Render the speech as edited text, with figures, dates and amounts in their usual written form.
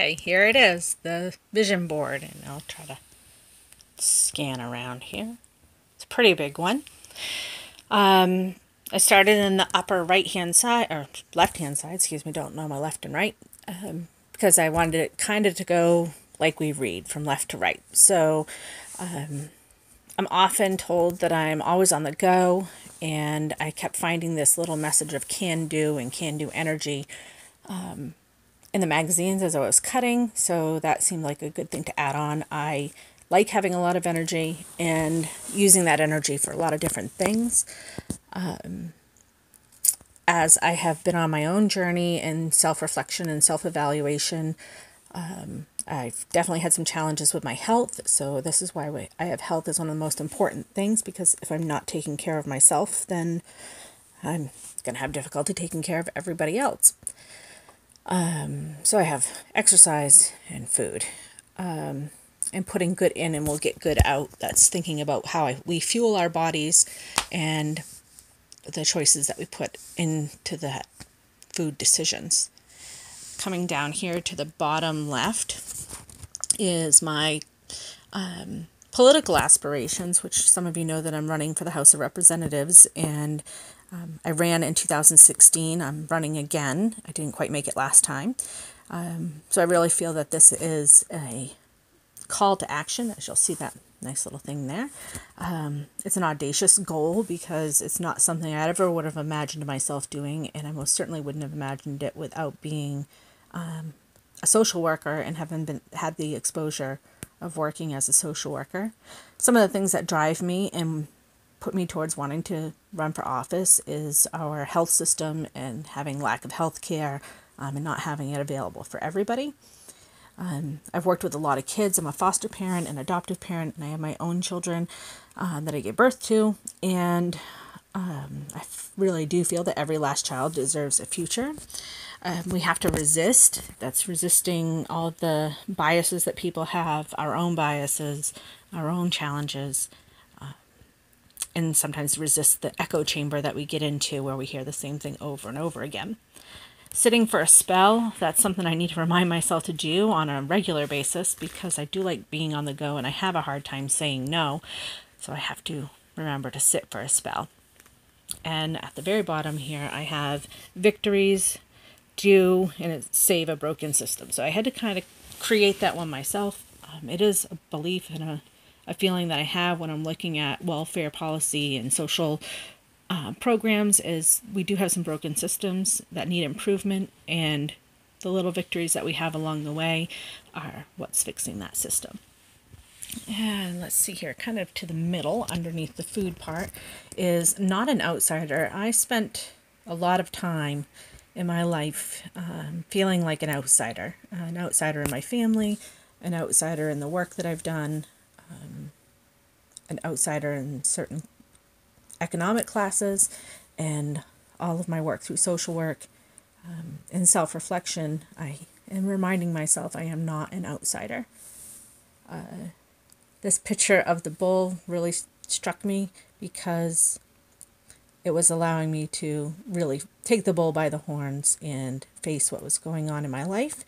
Okay, here it is, the vision board, and I'll try to scan around here. It's a pretty big one. I started in the upper right hand side, or left hand side, excuse me, don't know my left and right, because I wanted it kind of to go like we read from left to right. So I'm often told that I'm always on the go, and I kept finding this little message of can do energy in the magazines as I was cutting, so that seemed like a good thing to add on. I like having a lot of energy and using that energy for a lot of different things. As I have been on my own journey in self reflection and self evaluation, I've definitely had some challenges with my health, so this is why I have health as one of the most important things, because if I'm not taking care of myself, then I'm going to have difficulty taking care of everybody else. So I have exercise and food, and putting good in and we'll get good out. That's thinking about how we fuel our bodies and the choices that we put into the food decisions. Coming down here to the bottom left is my political aspirations, which some of you know that I'm running for the House of Representatives, and I ran in 2016. I'm running again. I didn't quite make it last time. So I really feel that this is a call to action, as you'll see that nice little thing there. It's an audacious goal because it's not something I ever would have imagined myself doing, and I most certainly wouldn't have imagined it without being a social worker and having had the exposure of working as a social worker. Some of the things that drive me and put me towards wanting to run for office is our health system and having lack of health care, and not having it available for everybody. I've worked with a lot of kids. I'm a foster parent, an adoptive parent, and I have my own children that I gave birth to. And really do feel that every last child deserves a future. We have to resist. That's resisting all of the biases that people have, our own biases, our own challenges, and sometimes resist the echo chamber that we get into where we hear the same thing over and over again. Sitting for a spell, that's something I need to remind myself to do on a regular basis because I do like being on the go and I have a hard time saying no. So I have to remember to sit for a spell. And at the very bottom here, I have victories, do, and save a broken system. So I had to kind of create that one myself. It is a belief and a feeling that I have when I'm looking at welfare policy and social programs is we do have some broken systems that need improvement, and the little victories that we have along the way are what's fixing that system. And let's see here, kind of to the middle underneath the food part is not an outsider. I spent a lot of time in my life feeling like an outsider in my family, an outsider in the work that I've done, an outsider in certain economic classes, and all of my work through social work and self-reflection. I am reminding myself I am not an outsider. This picture of the bull really struck me because it was allowing me to really take the bull by the horns and face what was going on in my life